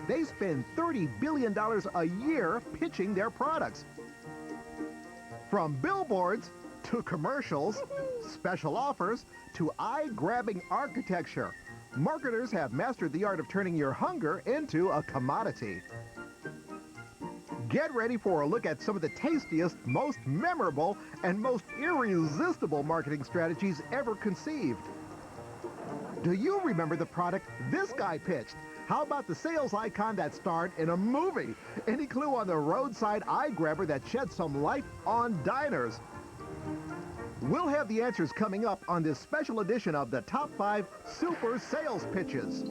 They spend $30 billion a year pitching their products. From billboards to commercials, special offers to eye-grabbing architecture, marketers have mastered the art of turning your hunger into a commodity. Get ready for a look at some of the tastiest, most memorable, and most irresistible marketing strategies ever conceived. Do you remember the product this guy pitched? How about the sales icon that starred in a movie? Any clue on the roadside eye grabber that shed some light on diners? We'll have the answers coming up on this special edition of the Top 5 Super Sales Pitches.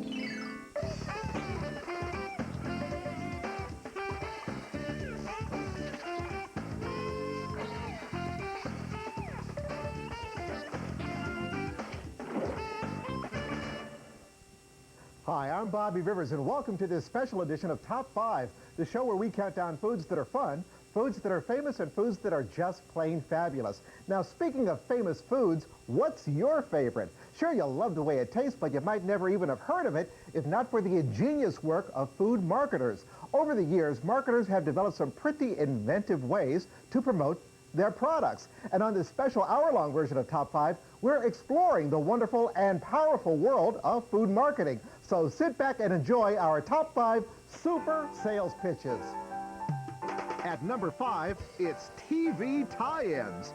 Hi, I'm Bobby Rivers, and welcome to this special edition of Top 5, the show where we count down foods that are fun, foods that are famous, and foods that are just plain fabulous. Now, speaking of famous foods, what's your favorite? Sure, you'll love the way it tastes, but you might never even have heard of it if not for the ingenious work of food marketers. Over the years, marketers have developed some pretty inventive ways to promote their products. And on this special hour-long version of Top 5, we're exploring the wonderful and powerful world of food marketing. So sit back and enjoy our Top 5 Super Sales Pitches. At number 5, it's TV tie-ins.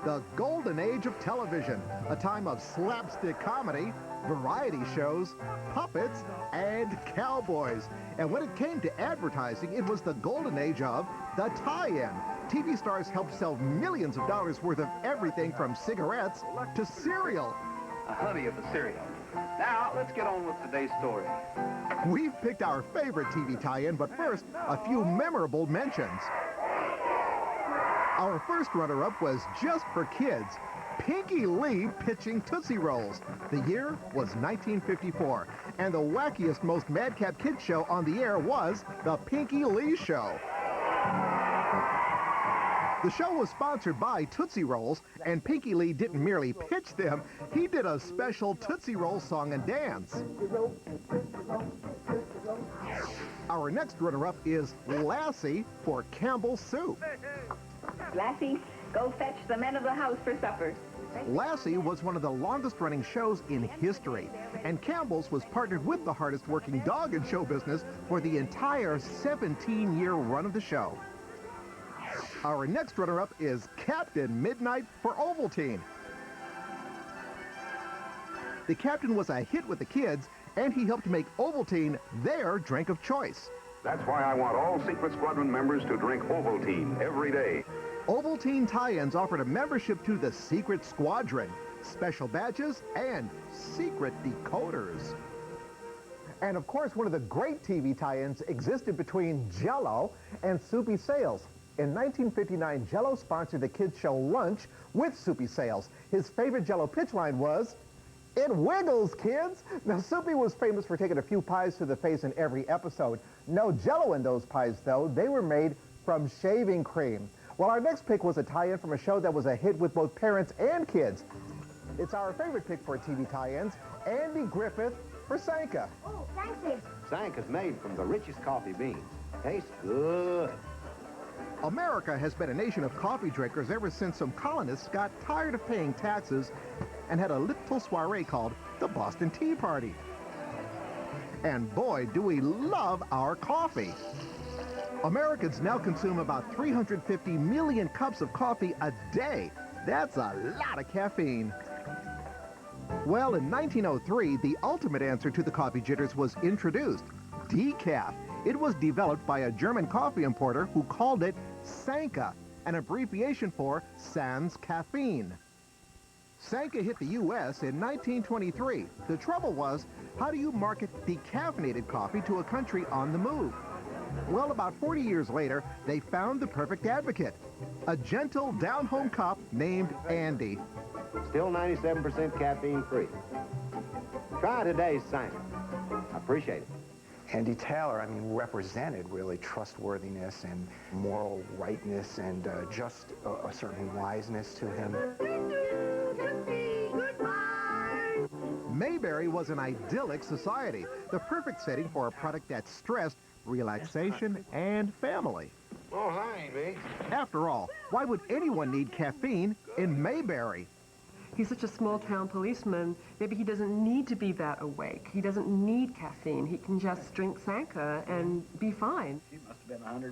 The golden age of television, a time of slapstick comedy, variety shows, puppets, and cowboys. And when it came to advertising, it was the golden age of the tie-in. TV stars helped sell millions of dollars worth of everything from cigarettes to cereal. A honey of the cereal. Now, let's get on with today's story. We've picked our favorite TV tie-in, but first, a few memorable mentions. Our first runner-up was Just for Kids. Pinky Lee pitching Tootsie Rolls. The year was 1954, and the wackiest, most madcap kids show on the air was The Pinky Lee Show. The show was sponsored by Tootsie Rolls, and Pinky Lee didn't merely pitch them, he did a special Tootsie Roll song and dance. Our next runner-up is Lassie for Campbell's Soup. Lassie, go fetch the men of the house for supper. Lassie was one of the longest-running shows in history, and Campbell's was partnered with the hardest-working dog in show business for the entire 17-year run of the show. Our next runner-up is Captain Midnight for Ovaltine. The Captain was a hit with the kids, and he helped make Ovaltine their drink of choice. That's why I want all Secret Squadron members to drink Ovaltine every day. Ovaltine tie-ins offered a membership to the Secret Squadron, special badges, and secret decoders. And of course, one of the great TV tie-ins existed between Jell-O and Soupy Sales. In 1959, Jell-O sponsored the kids' show Lunch with Soupy Sales. His favorite Jell-O pitch line was, "It wiggles, kids!" Now, Soupy was famous for taking a few pies to the face in every episode. No Jell-O in those pies, though. They were made from shaving cream. Well, our next pick was a tie-in from a show that was a hit with both parents and kids. It's our favorite pick for TV tie-ins, Andy Griffith for Sanka. Oh, thanks. Sanka's made from the richest coffee beans. Tastes good. America has been a nation of coffee drinkers ever since some colonists got tired of paying taxes and had a little soiree called the Boston Tea Party. And boy, do we love our coffee. Americans now consume about 350 million cups of coffee a day. That's a lot of caffeine. Well, in 1903, the ultimate answer to the coffee jitters was introduced, decaf. It was developed by a German coffee importer who called it Sanka, an abbreviation for sans caffeine. Sanka hit the U.S. in 1923. The trouble was, how do you market decaffeinated coffee to a country on the move? Well, about 40 years later, they found the perfect advocate, a gentle, down-home cop named Andy. Still 97% caffeine-free. Try today's Sanka. I appreciate it. Andy Taylor, represented really trustworthiness and moral rightness and just a certain wiseness to him. Mayberry was an idyllic society, the perfect setting for a product that stressed relaxation and family. Oh, hi, Amy. After all, why would anyone need caffeine in Mayberry? He's such a small-town policeman, maybe he doesn't need to be that awake. He doesn't need caffeine. He can just drink Sanka and be fine.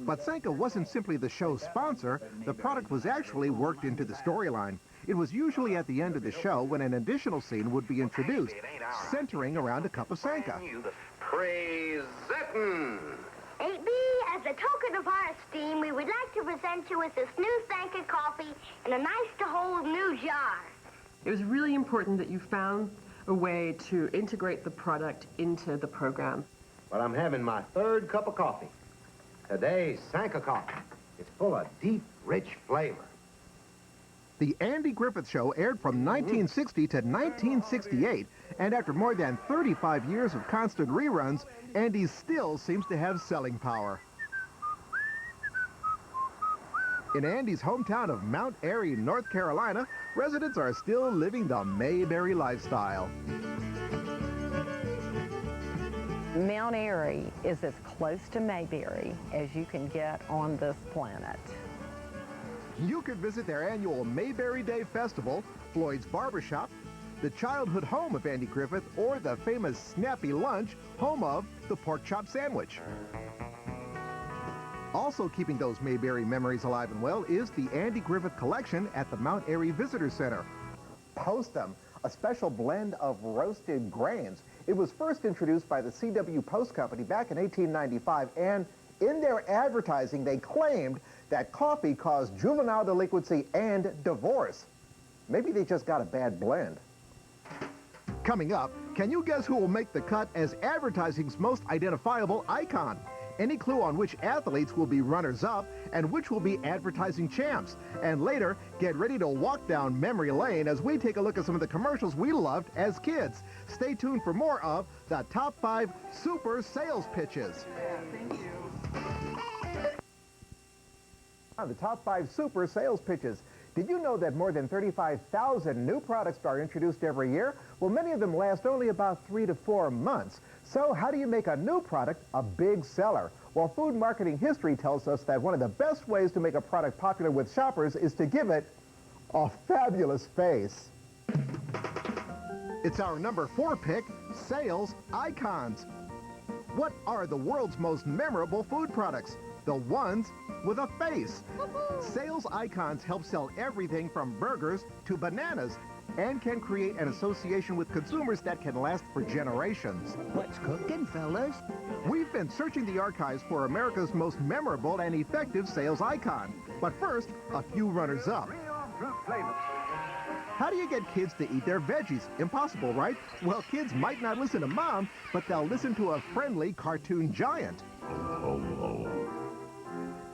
But Sanka wasn't simply the show's sponsor. The product was actually worked into the storyline. It was usually at the end of the show when an additional scene would be introduced, centering around a cup of Sanka. Praise-itten. 8B, as a token of our esteem, we would like to present you with this new Sanka coffee in a nice-to-hold new jar. It was really important that you found a way to integrate the product into the program. Well, I'm having my third cup of coffee. Today's Sanka coffee. It's full of deep, rich flavor. The Andy Griffith Show aired from 1960 to 1968, and after more than 35 years of constant reruns, Andy still seems to have selling power. In Andy's hometown of Mount Airy, North Carolina, residents are still living the Mayberry lifestyle. Mount Airy is as close to Mayberry as you can get on this planet. You could visit their annual Mayberry Day Festival, Floyd's Barbershop, the childhood home of Andy Griffith, or the famous Snappy Lunch, home of the pork chop sandwich. Also keeping those Mayberry memories alive and well is the Andy Griffith Collection at the Mount Airy Visitor Center. Postum, a special blend of roasted grains. It was first introduced by the C.W. Post Company back in 1895, and in their advertising, they claimed that coffee caused juvenile delinquency and divorce. Maybe they just got a bad blend. Coming up, can you guess who will make the cut as advertising's most identifiable icon? Any clue on which athletes will be runners-up and which will be advertising champs? And later, get ready to walk down memory lane as we take a look at some of the commercials we loved as kids. Stay tuned for more of the Top 5 Super Sales Pitches. Thank you. The Top 5 Super Sales Pitches. Did you know that more than 35,000 new products are introduced every year? Well, many of them last only about 3 to 4 months. So how do you make a new product a big seller? Well, food marketing history tells us that one of the best ways to make a product popular with shoppers is to give it a fabulous face. It's our number 4 pick, Sales Icons. What are the world's most memorable food products? The ones with a face. Sales Icons help sell everything from burgers to bananas and can create an association with consumers that can last for generations. What's cooking, fellas? We've been searching the archives for America's most memorable and effective sales icon. But first, a few runners-up. How do you get kids to eat their veggies? Impossible, right? Well, kids might not listen to mom, but they'll listen to a friendly cartoon giant.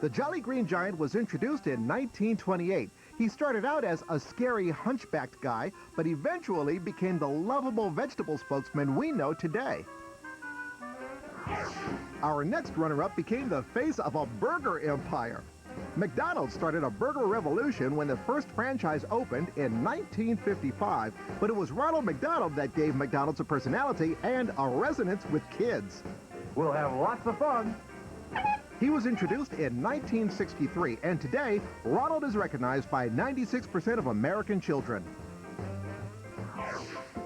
The Jolly Green Giant was introduced in 1928. He started out as a scary hunchbacked guy, but eventually became the lovable vegetable spokesman we know today. Our next runner-up became the face of a burger empire. McDonald's started a burger revolution when the first franchise opened in 1955, but it was Ronald McDonald that gave McDonald's a personality and a resonance with kids. We'll have lots of fun. He was introduced in 1963, and today, Ronald is recognized by 96% of American children.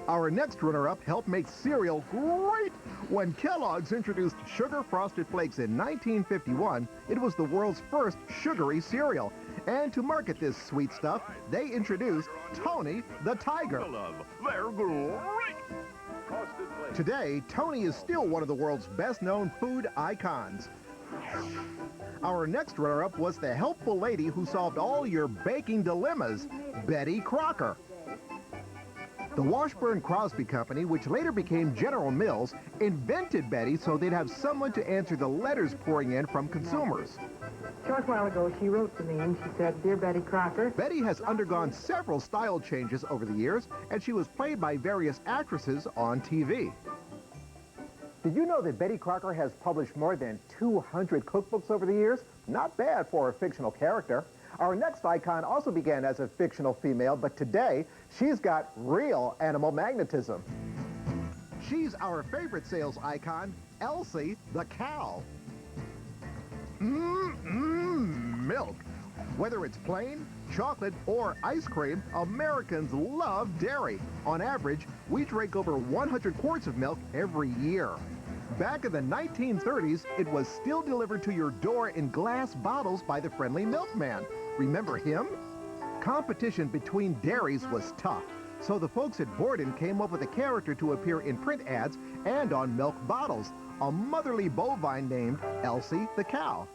Our next runner-up helped make cereal great. When Kellogg's introduced Sugar Frosted Flakes in 1951, it was the world's first sugary cereal. And to market this sweet stuff, they introduced Tony the Tiger. They're great. Today, Tony is still one of the world's best-known food icons. Our next runner-up was the helpful lady who solved all your baking dilemmas, Betty Crocker. The Washburn Crosby Company, which later became General Mills, invented Betty so they'd have someone to answer the letters pouring in from consumers. A short while ago, she wrote to me and she said, "Dear Betty Crocker." Betty has undergone several style changes over the years, and she was played by various actresses on TV. Did you know that Betty Crocker has published more than 200 cookbooks over the years? Not bad for a fictional character. Our next icon also began as a fictional female, but today she's got real animal magnetism. She's our favorite sales icon, Elsie the cow. Milk. Whether it's plain, chocolate, or ice cream, Americans love dairy. On average, we drink over 100 quarts of milk every year. Back in the 1930s, it was still delivered to your door in glass bottles by the friendly milkman. Remember him? Competition between dairies was tough, so the folks at Borden came up with a character to appear in print ads and on milk bottles, a motherly bovine named Elsie the cow.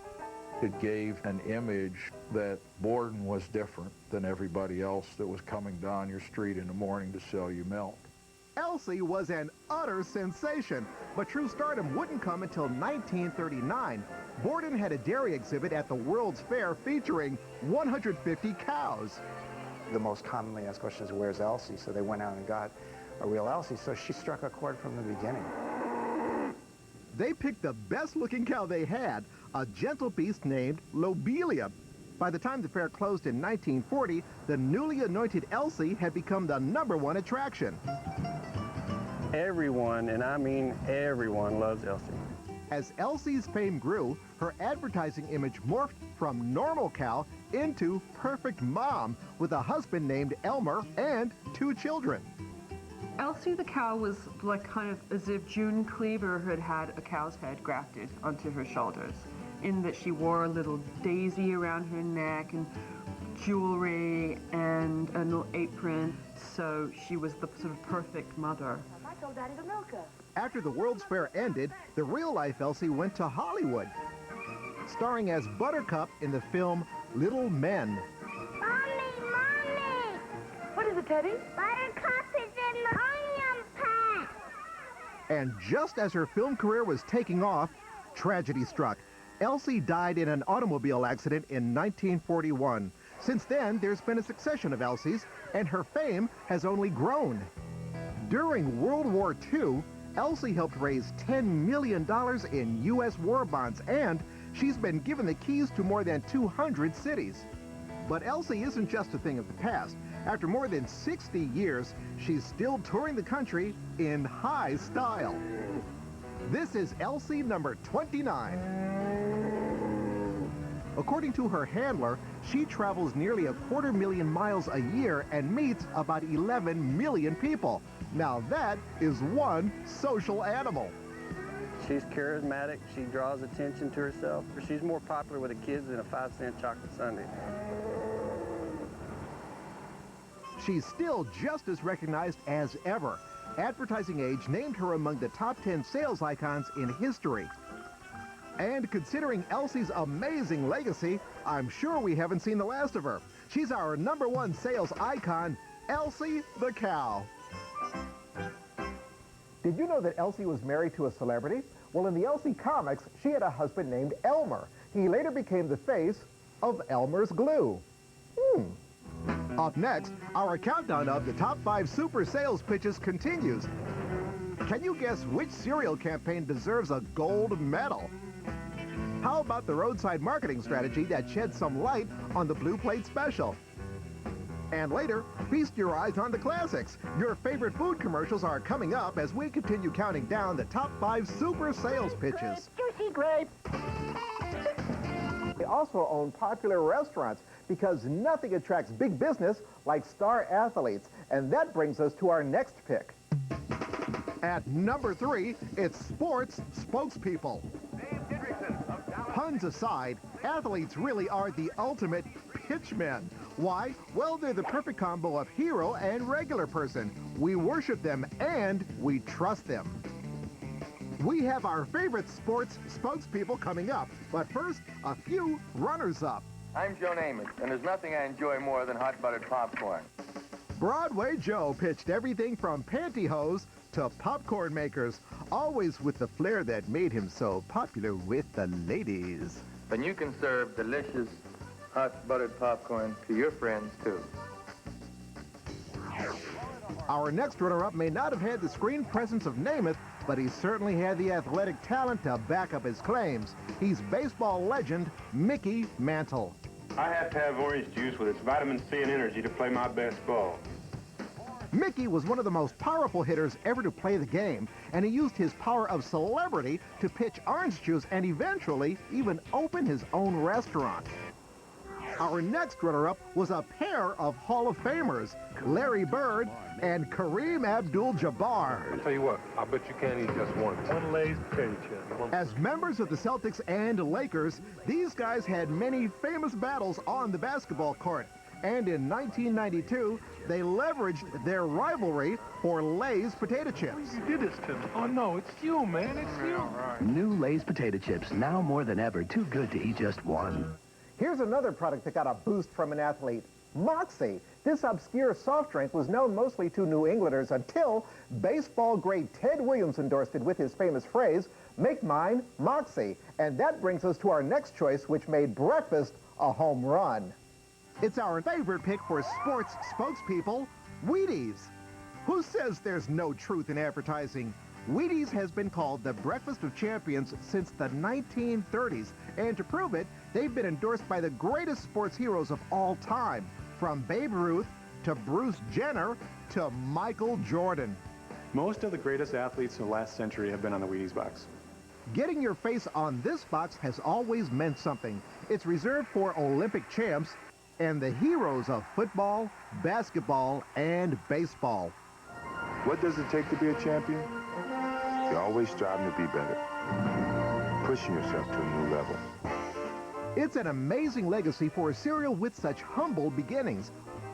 It gave an image that Borden was different than everybody else that was coming down your street in the morning to sell you milk. Elsie was an utter sensation, but true stardom wouldn't come until 1939. Borden had a dairy exhibit at the World's Fair featuring 150 cows. The most commonly asked question is, where's Elsie? So they went out and got a real Elsie, so she struck a chord from the beginning. They picked the best-looking cow they had, a gentle beast named Lobelia. By the time the fair closed in 1940, the newly anointed Elsie had become the #1 attraction. Everyone, and I mean everyone, loves Elsie. As Elsie's fame grew, her advertising image morphed from normal cow into perfect mom, with a husband named Elmer and 2 children. Elsie the cow was like kind of as if June Cleaver had had a cow's head grafted onto her shoulders, in that she wore a little daisy around her neck and jewelry and a little apron, so she was the sort of perfect mother. I told Daddy to milk her. After the World's Fair ended, the real-life Elsie went to Hollywood, starring as Buttercup in the film Little Men. Mommy! What is it, Teddy? Buttercup is in the onion patch. And just as her film career was taking off, tragedy struck. Elsie died in an automobile accident in 1941. Since then, there's been a succession of Elsies, and her fame has only grown. During World War II, Elsie helped raise $10 million in U.S. war bonds, and she's been given the keys to more than 200 cities. But Elsie isn't just a thing of the past. After more than 60 years, she's still touring the country in high style. This is Elsie number 29. According to her handler, she travels nearly 250,000 miles a year and meets about 11 million people. Now that is one social animal. She's charismatic. She draws attention to herself. She's more popular with the kids than a 5-cent chocolate sundae. She's still just as recognized as ever. Advertising Age named her among the top 10 sales icons in history. And considering Elsie's amazing legacy, I'm sure we haven't seen the last of her. She's our #1 sales icon, Elsie the cow. Did you know that Elsie was married to a celebrity? Well, in the Elsie comics, she had a husband named Elmer. He later became the face of Elmer's Glue. Up next, our countdown of the top 5 super sales pitches continues. Can you guess which cereal campaign deserves a gold medal? How about the roadside marketing strategy that sheds some light on the Blue Plate Special? And later, feast your eyes on the classics. Your favorite food commercials are coming up as we continue counting down the top 5 super sales pitches. Juicy grape. They also own popular restaurants because nothing attracts big business like star athletes. And that brings us to our next pick. At number 3, it's sports spokespeople. Puns aside, athletes really are the ultimate pitchmen. Why? Well, they're the perfect combo of hero and regular person. We worship them and we trust them. We have our favorite sports spokespeople coming up, but first, a few runners-up. I'm Joe Namath, and there's nothing I enjoy more than hot buttered popcorn. Broadway Joe pitched everything from pantyhose to popcorn makers, always with the flair that made him so popular with the ladies. And you can serve delicious hot buttered popcorn to your friends, too. Our next runner-up may not have had the screen presence of Namath, but he certainly had the athletic talent to back up his claims. He's baseball legend Mickey Mantle. I have to have orange juice with its vitamin C and energy to play my best ball. Mickey was one of the most powerful hitters ever to play the game, and he used his power of celebrity to pitch orange juice and eventually even open his own restaurant. Our next runner-up was a pair of Hall of Famers, Larry Bird and Kareem Abdul-Jabbar. I'll tell you what, I bet you can't eat just one. One Lay's potato chip. As members of the Celtics and Lakers, these guys had many famous battles on the basketball court. And in 1992, they leveraged their rivalry for Lay's potato chips. You did this to me. Oh, no, it's you, man. It's you. New Lay's potato chips, now more than ever, too good to eat just one. Here's another product that got a boost from an athlete, Moxie. This obscure soft drink was known mostly to New Englanders until baseball great Ted Williams endorsed it with his famous phrase, "Make mine Moxie." And that brings us to our next choice, which made breakfast a home run. It's our favorite pick for sports spokespeople, Wheaties. Who says there's no truth in advertising? Wheaties has been called the breakfast of champions since the 1930s, and to prove it, they've been endorsed by the greatest sports heroes of all time, from Babe Ruth to Bruce Jenner to Michael Jordan. Most of the greatest athletes in the last century have been on the Wheaties box. Getting your face on this box has always meant something. It's reserved for Olympic champs and the heroes of football, basketball, and baseball. What does it take to be a champion? You're always striving to be better, pushing yourself to a new level. It's an amazing legacy for a cereal with such humble beginnings.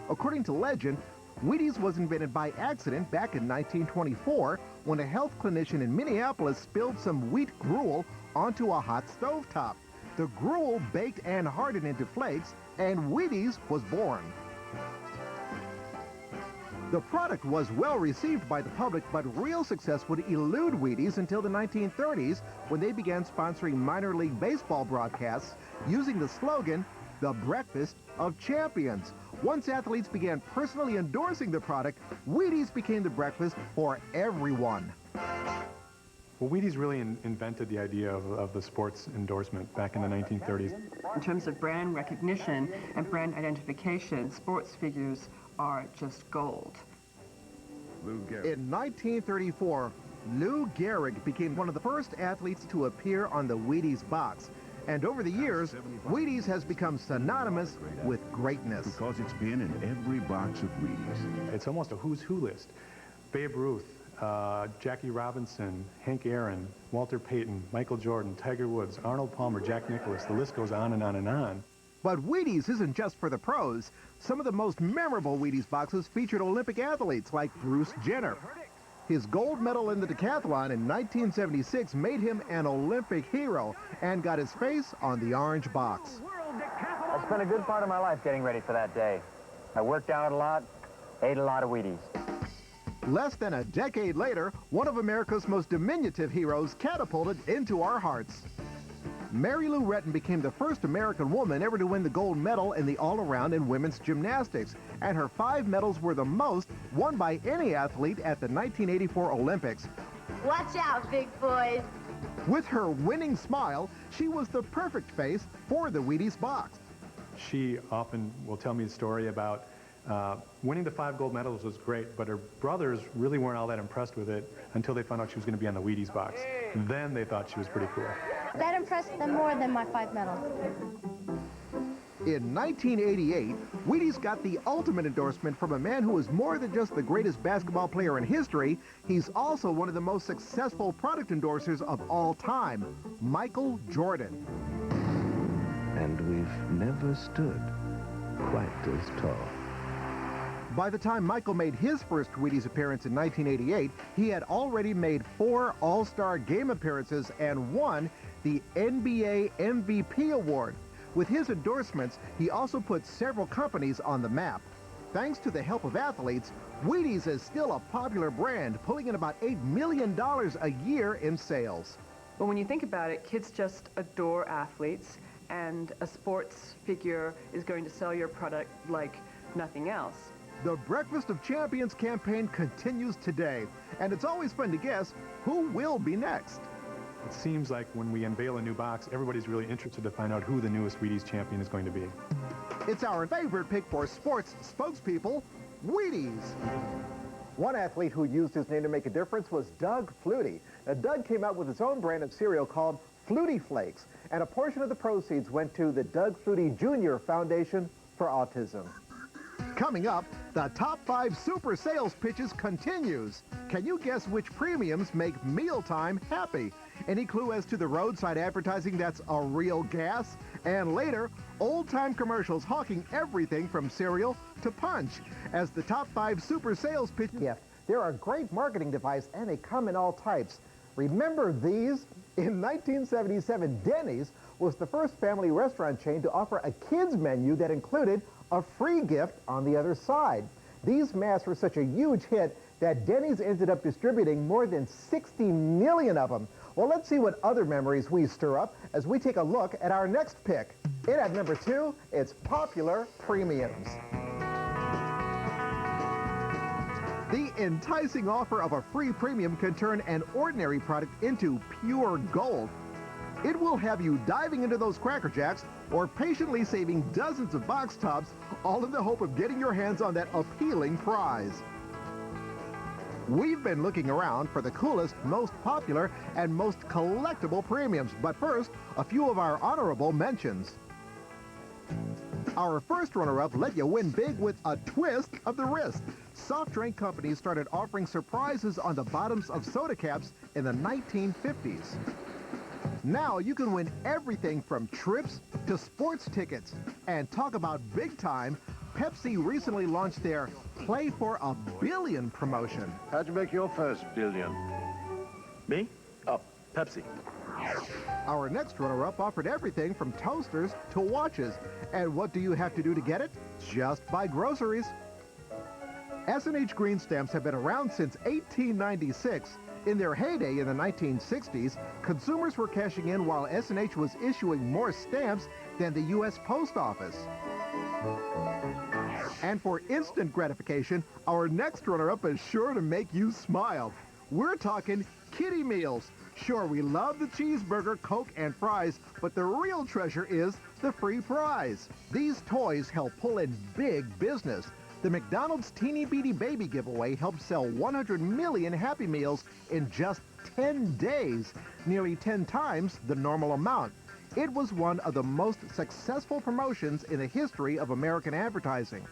According to legend, Wheaties was invented by accident back in 1924 when a health clinician in Minneapolis spilled some wheat gruel onto a hot stovetop. The gruel baked and hardened into flakes, and Wheaties was born. The product was well received by the public, but real success would elude Wheaties until the 1930s when they began sponsoring minor league baseball broadcasts using the slogan, "The Breakfast of Champions." Once athletes began personally endorsing the product, Wheaties became the breakfast for everyone. Well, Wheaties really invented the idea of the sports endorsement back in the 1930s. In terms of brand recognition and brand identification, sports figures are just gold. In 1934, Lou Gehrig became one of the first athletes to appear on the Wheaties box. And over the years, Wheaties has become synonymous with greatness. Because it's been in every box of Wheaties. It's almost a who's who list. Babe Ruth, Jackie Robinson, Hank Aaron, Walter Payton, Michael Jordan, Tiger Woods, Arnold Palmer, Jack Nicklaus. The list goes on and on and on. But Wheaties isn't just for the pros. Some of the most memorable Wheaties boxes featured Olympic athletes like Bruce Jenner. His gold medal in the decathlon in 1976 made him an Olympic hero and got his face on the orange box. I spent a good part of my life getting ready for that day. I worked out a lot, ate a lot of Wheaties. Less than a decade later, one of America's most diminutive heroes catapulted into our hearts. Mary Lou Retton became the first American woman ever to win the gold medal in the all-around in women's gymnastics, and her 5 medals were the most won by any athlete at the 1984 Olympics. Watch out, big boys. With her winning smile, she was the perfect face for the Wheaties box. She often will tell me a story about winning the 5 gold medals was great, but her brothers really weren't all that impressed with it until they found out she was going to be on the Wheaties box. Then they thought she was pretty cool. That impressed them more than my 5 medals. In 1988, Wheaties got the ultimate endorsement from a man who is more than just the greatest basketball player in history. He's also one of the most successful product endorsers of all time, Michael Jordan. And we've never stood quite as tall. By the time Michael made his first Wheaties appearance in 1988, he had already made 4 All-Star Game appearances and won the NBA MVP award. With his endorsements, he also put several companies on the map. Thanks to the help of athletes, Wheaties is still a popular brand, pulling in about $8 million a year in sales. But when you think about it, kids just adore athletes, and a sports figure is going to sell your product like nothing else. The Breakfast of Champions campaign continues today, and it's always fun to guess who will be next. It seems like when we unveil a new box, everybody's really interested to find out who the newest Wheaties champion is going to be. It's our favorite pick for sports spokespeople, Wheaties. One athlete who used his name to make a difference was Doug Flutie. Now, Doug came out with his own brand of cereal called Flutie Flakes, and a portion of the proceeds went to the Doug Flutie Jr. Foundation for Autism. Coming up, the top 5 super sales pitches continues. Can you guess which premiums make mealtime happy? Any clue as to the roadside advertising that's a real gas? And later, old-time commercials hawking everything from cereal to punch. As the top 5 super sales pitch gift, they're a great marketing device and they come in all types. Remember these? In 1977, Denny's was the first family restaurant chain to offer a kids menu that included a free gift on the other side. These masks were such a huge hit that Denny's ended up distributing more than 60 million of them. Well, let's see what other memories we stir up as we take a look at our next pick. In at number 2, it's popular premiums. The enticing offer of a free premium can turn an ordinary product into pure gold. It will have you diving into those Cracker Jacks or patiently saving dozens of box tops, all in the hope of getting your hands on that appealing prize. We've been looking around for the coolest, most popular, and most collectible premiums. But first, a few of our honorable mentions. Our first runner-up let you win big with a twist of the wrist. Soft drink companies started offering surprises on the bottoms of soda caps in the 1950s. Now you can win everything from trips to sports tickets. And talk about big time, Pepsi recently launched their Play for a Billion promotion. How'd you make your first billion? Me? Oh, Pepsi. Our next runner-up offered everything from toasters to watches. And what do you have to do to get it? Just buy groceries. S&H green stamps have been around since 1896. In their heyday in the 1960s, consumers were cashing in while S&H was issuing more stamps than the U.S. Post Office. And for instant gratification, our next runner-up is sure to make you smile. We're talking kiddie meals. Sure, we love the cheeseburger, Coke, and fries, but the real treasure is the free prize. These toys help pull in big business. The McDonald's Teeny Beady Baby giveaway helped sell 100 million Happy Meals in just 10 days, nearly 10 times the normal amount. It was one of the most successful promotions in the history of American advertising.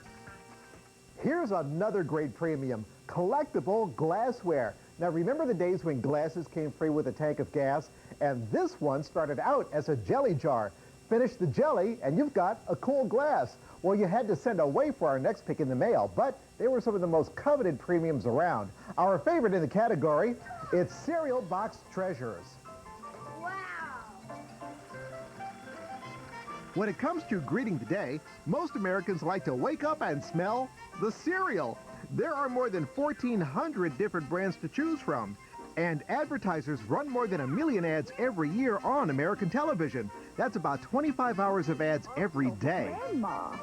Here's another great premium, collectible glassware. Now remember the days when glasses came free with a tank of gas? And this one started out as a jelly jar. Finish the jelly and you've got a cool glass. Well, you had to send away for our next pick in the mail, but they were some of the most coveted premiums around. Our favorite in the category, it's Cereal Box Treasures. When it comes to greeting the day, most Americans like to wake up and smell the cereal. There are more than 1,400 different brands to choose from, and advertisers run more than 1 million ads every year on American television. That's about 25 hours of ads every day. Grandma.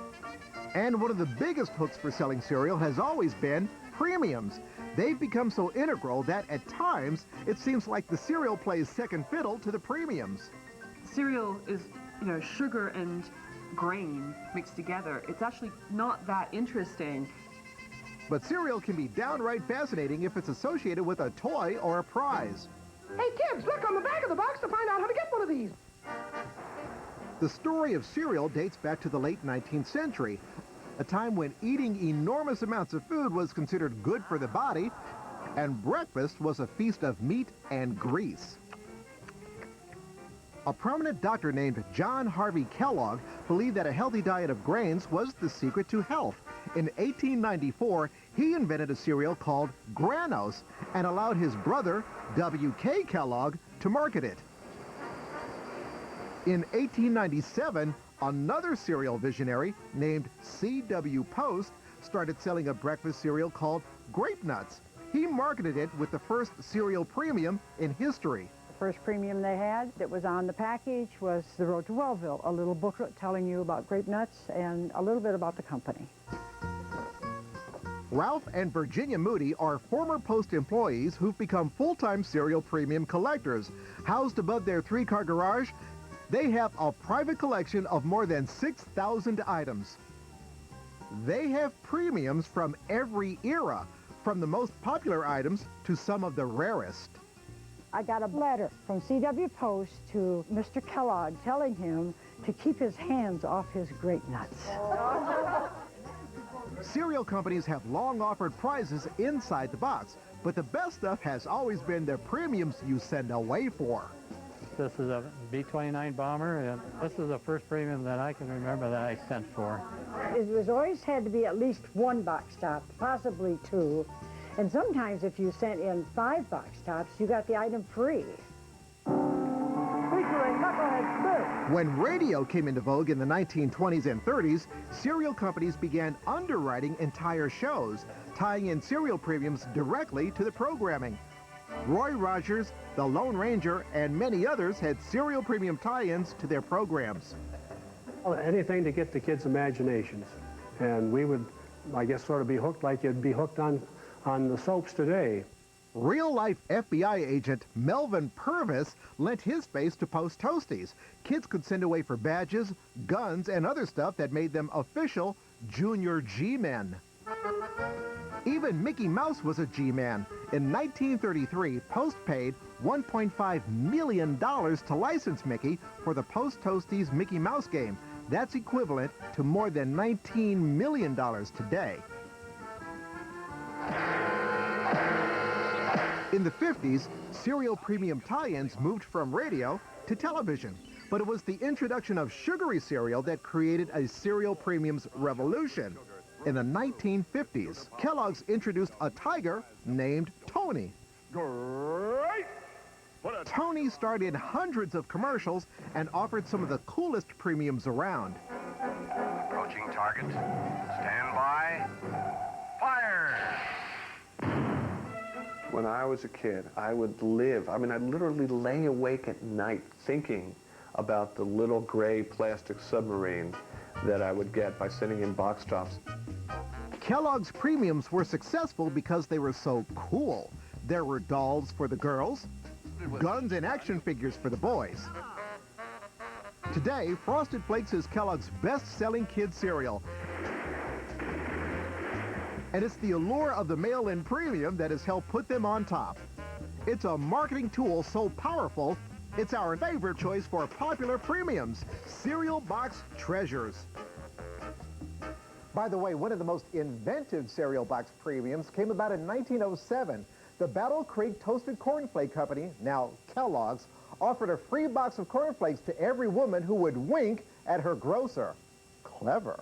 And one of the biggest hooks for selling cereal has always been premiums. They've become so integral that at times it seems like the cereal plays second fiddle to the premiums. Cereal is, sugar and grain mixed together. It's actually not that interesting. But cereal can be downright fascinating if it's associated with a toy or a prize. Hey, kids, look on the back of the box to find out how to get one of these. The story of cereal dates back to the late 19th century, a time when eating enormous amounts of food was considered good for the body, and breakfast was a feast of meat and grease. A prominent doctor named John Harvey Kellogg believed that a healthy diet of grains was the secret to health. In 1894, he invented a cereal called Granos and allowed his brother, W.K. Kellogg, to market it. In 1897, another cereal visionary named C.W. Post started selling a breakfast cereal called Grape Nuts. He marketed it with the first cereal premium in history. First premium they had that was on the package was The Road to Wellville, a little booklet telling you about grape nuts and a little bit about the company. Ralph and Virginia Moody are former Post employees who've become full-time cereal premium collectors. Housed above their 3-car garage, they have a private collection of more than 6,000 items. They have premiums from every era, from the most popular items to some of the rarest. I got a letter from C.W. Post to Mr. Kellogg telling him to keep his hands off his grape nuts. Cereal companies have long offered prizes inside the box, but the best stuff has always been the premiums you send away for. This is a B-29 bomber, and this is the first premium that I can remember that I sent for. It was always had to be at least one box top, possibly two. And sometimes if you sent in 5 box tops, you got the item free. When radio came into vogue in the 1920s and 30s, cereal companies began underwriting entire shows, tying in cereal premiums directly to the programming. Roy Rogers, The Lone Ranger, and many others had cereal premium tie-ins to their programs. Anything to get the kids' imaginations. And we would, I guess, sort of be hooked like you'd be hooked on the soaps today. Real-life FBI agent Melvin Purvis lent his space to Post Toasties. Kids could send away for badges, guns, and other stuff that made them official Junior G-men. Even Mickey Mouse was a G-man. In 1933, Post paid $1.5 million to license Mickey for the Post Toasties Mickey Mouse game. That's equivalent to more than $19 million today. In the 50s, cereal premium tie-ins moved from radio to television, but it was the introduction of sugary cereal that created a cereal premiums revolution. In the 1950s, Kellogg's introduced a tiger named Tony. Great! Tony starred in hundreds of commercials and offered some of the coolest premiums around. Approaching target. Stand by. Fire! When I was a kid, I would live, I'd literally lay awake at night thinking about the little gray plastic submarine that I would get by sitting in box tops. Kellogg's premiums were successful because they were so cool. There were dolls for the girls, guns and action figures for the boys. Today, Frosted Flakes is Kellogg's best-selling kid cereal. And it's the allure of the mail-in premium that has helped put them on top. It's a marketing tool so powerful, it's our favorite choice for popular premiums, cereal box treasures. By the way, one of the most inventive cereal box premiums came about in 1907. The Battle Creek Toasted Corn Flake Company, now Kellogg's, offered a free box of corn flakes to every woman who would wink at her grocer. Clever.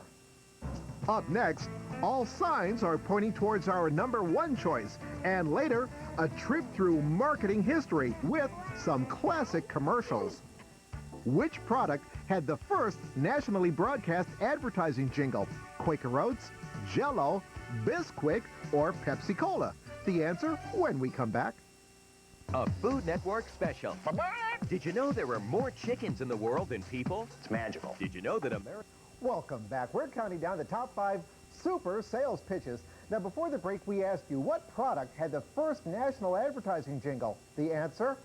Up next, all signs are pointing towards our #1 choice, and later, a trip through marketing history with some classic commercials. Which product had the first nationally broadcast advertising jingle? Quaker Oats, Jell-O, Bisquick, or Pepsi-Cola? The answer when we come back. A Food Network special. Did you know there are more chickens in the world than people? It's magical. Did you know that America... Welcome back. We're counting down the top 5 super sales pitches. Now, before the break, we asked you what product had the first national advertising jingle. The answer,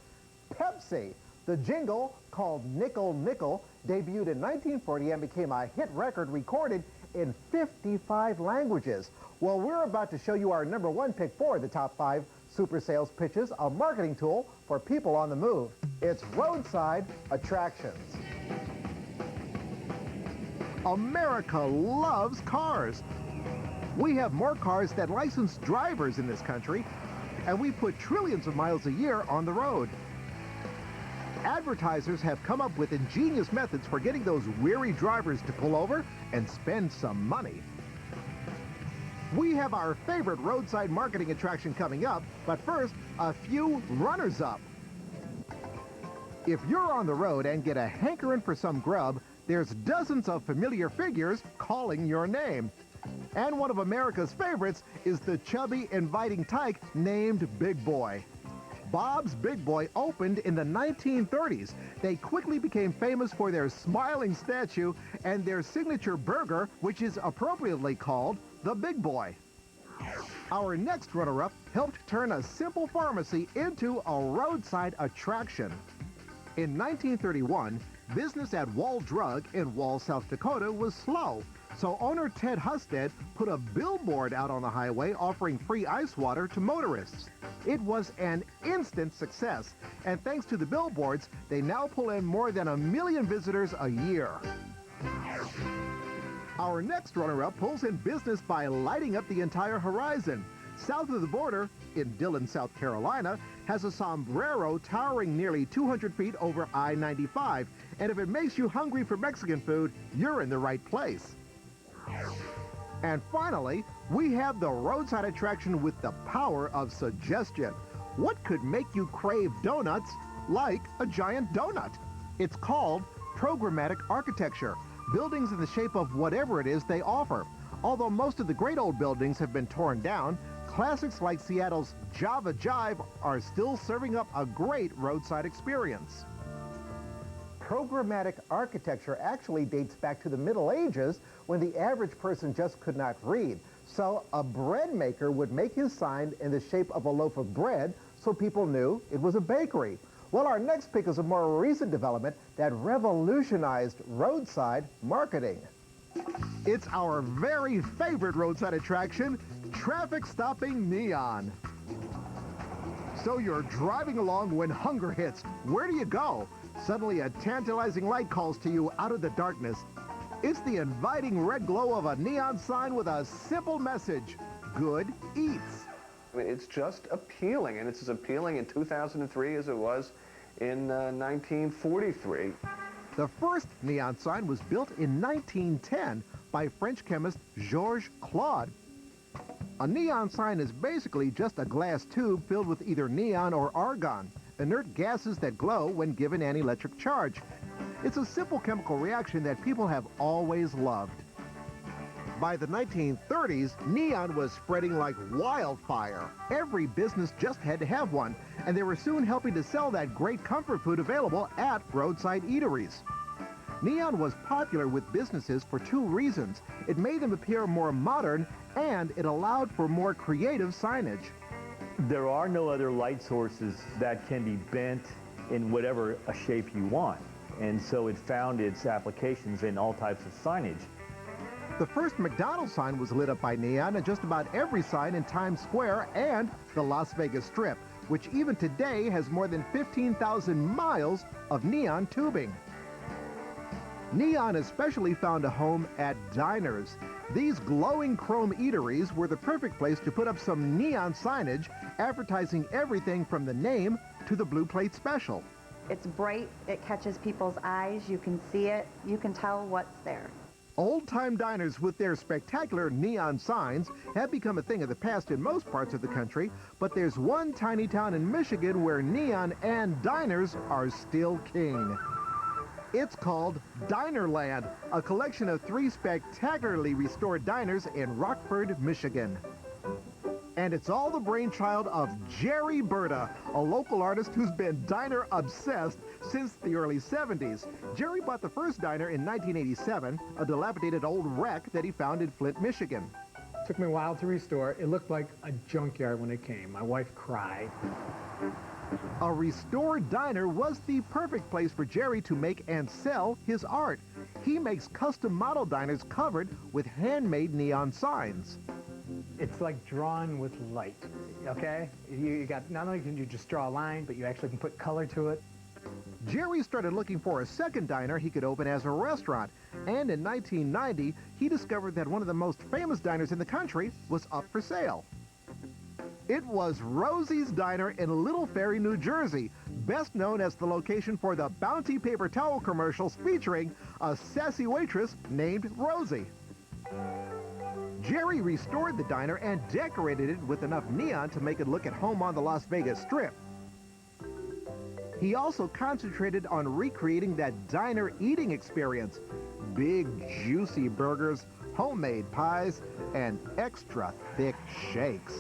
Pepsi. The jingle, called Nickel Nickel, debuted in 1940 and became a hit record recorded in 55 languages. Well, we're about to show you our #1 pick for the top 5 super sales pitches, a marketing tool for people on the move. It's roadside attractions. America loves cars. We have more cars than licensed drivers in this country, and we put trillions of miles a year on the road. Advertisers have come up with ingenious methods for getting those weary drivers to pull over and spend some money. We have our favorite roadside marketing attraction coming up, but first, a few runners-up. If you're on the road and get a hankering for some grub, there's dozens of familiar figures calling your name. And one of America's favorites is the chubby, inviting tyke named Big Boy. Bob's Big Boy opened in the 1930s. They quickly became famous for their smiling statue and their signature burger, which is appropriately called the Big Boy. Our next runner-up helped turn a simple pharmacy into a roadside attraction. In 1931, business at Wall Drug in Wall, South Dakota was slow. So owner Ted Husted put a billboard out on the highway offering free ice water to motorists. It was an instant success, and thanks to the billboards, they now pull in more than 1 million visitors a year. Our next runner-up pulls in business by lighting up the entire horizon. South of the border, in Dillon, South Carolina, has a sombrero towering nearly 200 feet over I-95. And if it makes you hungry for Mexican food, you're in the right place. And finally, we have the roadside attraction with the power of suggestion. What could make you crave donuts like a giant donut? It's called programmatic architecture, buildings in the shape of whatever it is they offer. Although most of the great old buildings have been torn down, classics like Seattle's Java Jive are still serving up a great roadside experience. Programmatic architecture actually dates back to the Middle Ages when the average person just could not read. So a bread maker would make his sign in the shape of a loaf of bread so people knew it was a bakery. Well, our next pick is a more recent development that revolutionized roadside marketing. It's our very favorite roadside attraction, traffic stopping neon. So you're driving along when hunger hits. Where do you go? Suddenly a tantalizing light calls to you out of the darkness. It's the inviting red glow of a neon sign with a simple message: Good Eats. I mean, it's just appealing, and it's as appealing in 2003 as it was in 1943. The first neon sign was built in 1910 by French chemist Georges Claude. A neon sign is basically just a glass tube filled with either neon or argon, inert gases that glow when given an electric charge. It's a simple chemical reaction that people have always loved. By the 1930s, neon was spreading like wildfire. Every business just had to have one, and they were soon helping to sell that great comfort food available at roadside eateries. Neon was popular with businesses for two reasons. It made them appear more modern, and it allowed for more creative signage. There are no other light sources that can be bent in whatever a shape you want, and so it found its applications in all types of signage. The first McDonald's sign was lit up by neon, and just about every sign in Times Square and the Las Vegas Strip, which even today has more than 15,000 miles of neon tubing. Neon especially found a home at diners. These glowing chrome eateries were the perfect place to put up some neon signage advertising everything from the name to the blue plate special. It's bright, it catches people's eyes, you can see it, you can tell what's there. Old-time diners with their spectacular neon signs have become a thing of the past in most parts of the country, but there's one tiny town in Michigan where neon and diners are still king. It's called Dinerland, a collection of 3 spectacularly restored diners in Rockford, Michigan. And it's all the brainchild of Jerry Berta, a local artist who's been diner obsessed since the early 70s. Jerry bought the first diner in 1987, a dilapidated old wreck that he found in Flint, Michigan. It took me a while to restore. It looked like a junkyard when it came. My wife cried. A restored diner was the perfect place for Jerry to make and sell his art. He makes custom model diners covered with handmade neon signs. It's like drawn with light, okay? You got, not only can you just draw a line, but you actually can put color to it. Jerry started looking for a second diner he could open as a restaurant, and in 1990, he discovered that one of the most famous diners in the country was up for sale. It was Rosie's Diner in Little Ferry, New Jersey, best known as the location for the Bounty paper towel commercials featuring a sassy waitress named Rosie. Jerry restored the diner and decorated it with enough neon to make it look at home on the Las Vegas Strip. He also concentrated on recreating that diner eating experience. Big, juicy burgers, homemade pies, and extra thick shakes.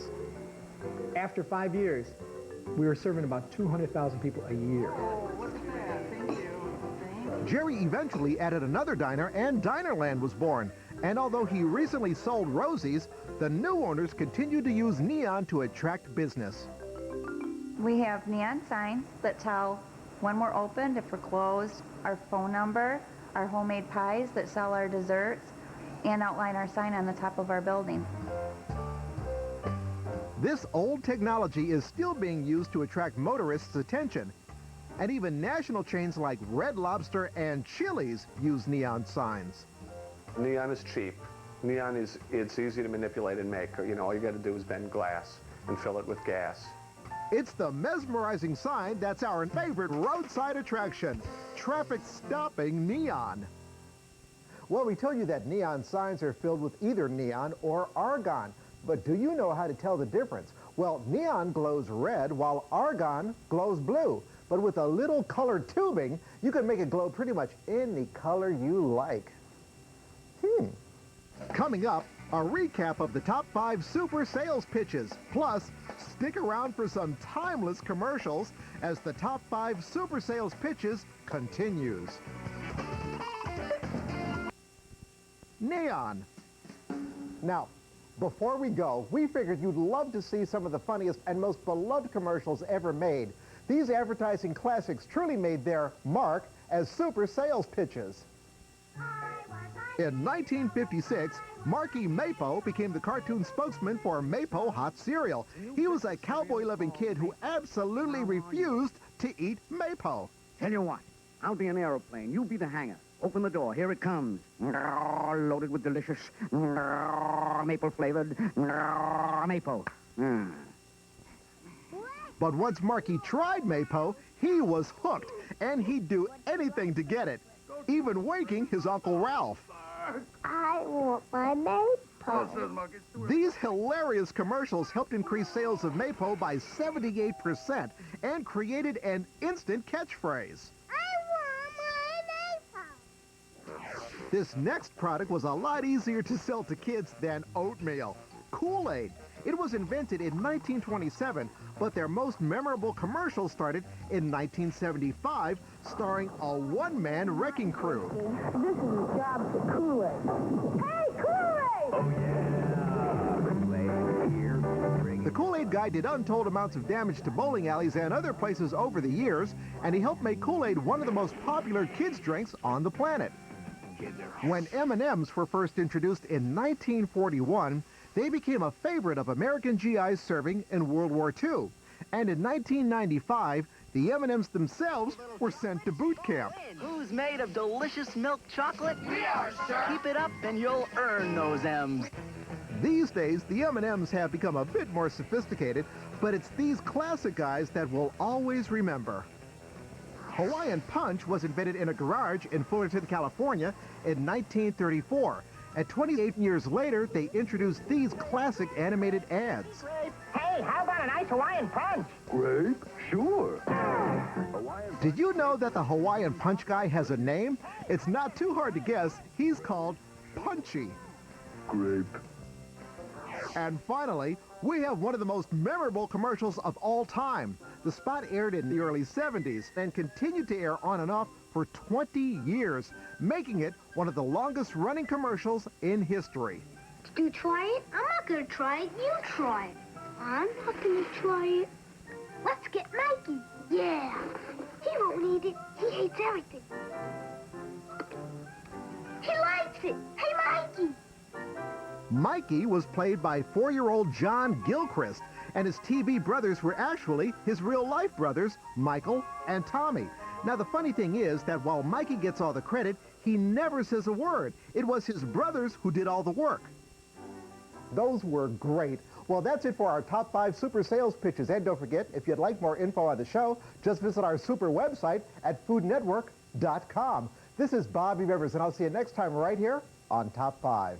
After 5 years, we were serving about 200,000 people a year. Jerry eventually added another diner, and Dinerland was born. And although he recently sold Rosie's, the new owners continued to use neon to attract business. We have neon signs that tell when we're open, if we're closed, our phone number, our homemade pies that sell our desserts, and outline our sign on the top of our building. This old technology is still being used to attract motorists' attention. And even national chains like Red Lobster and Chili's use neon signs. Neon is cheap. Neon it's easy to manipulate and make. You know, all you got to do is bend glass and fill it with gas. It's the mesmerizing sign that's our favorite roadside attraction, traffic-stopping neon. Well, we told you that neon signs are filled with either neon or argon. But do you know how to tell the difference? Well, neon glows red while argon glows blue. But with a little colored tubing, you can make it glow pretty much any color you like. Coming up, a recap of the top 5 super sales pitches. Plus, stick around for some timeless commercials as the top 5 super sales pitches continues. Neon. Now, before we go, we figured you'd love to see some of the funniest and most beloved commercials ever made. These advertising classics truly made their mark as super sales pitches. In 1956, Marky Maypo became the cartoon spokesman for Maypo Hot Cereal. He was a cowboy-loving kid who absolutely refused to eat Maypo. Tell you what, I'll be an aeroplane. You be the hangar. Open the door. Here it comes. Loaded with delicious maple-flavored Maypo. But once Marky tried Maypo, he was hooked, and he'd do anything to get it, even waking his Uncle Ralph. I want my Maypo. These hilarious commercials helped increase sales of Maypo by 78% and created an instant catchphrase. This next product was a lot easier to sell to kids than oatmeal. Kool-Aid. It was invented in 1927, but their most memorable commercial started in 1975, starring a one-man wrecking crew. This is the job to Kool-Aid. Hey, Kool-Aid! Oh, yeah. Kool-Aid here. The Kool-Aid guy did untold amounts of damage to bowling alleys and other places over the years, and he helped make Kool-Aid one of the most popular kids' drinks on the planet. When M&Ms were first introduced in 1941, they became a favorite of American GIs serving in World War II. And in 1995, the M&Ms themselves were sent to boot camp. Who's made of delicious milk chocolate? We are, sir. Keep it up and you'll earn those M's. These days, the M&Ms have become a bit more sophisticated, but it's these classic guys that we'll always remember. Hawaiian Punch was invented in a garage in Fullerton, California in 1934. And 28 years later, they introduced these classic animated ads. Hey, how about a nice Hawaiian Punch? Grape? Sure. Did you know that the Hawaiian Punch guy has a name? It's not too hard to guess. He's called Punchy. Grape. And finally, we have one of the most memorable commercials of all time. The spot aired in the early 70s and continued to air on and off for 20 years, making it one of the longest-running commercials in history. Did you try it? I'm not going to try it. You try it. I'm not going to try it. Let's get Mikey. Yeah. He won't eat it. He hates everything. He likes it. Hey, Mikey. Mikey was played by 4-year-old John Gilchrist, and his TV brothers were actually his real-life brothers, Michael and Tommy. Now, the funny thing is that while Mikey gets all the credit, he never says a word. It was his brothers who did all the work. Those were great. Well, that's it for our top 5 super sales pitches. And don't forget, if you'd like more info on the show, just visit our super website at foodnetwork.com. This is Bobby Rivers, and I'll see you next time right here on Top 5.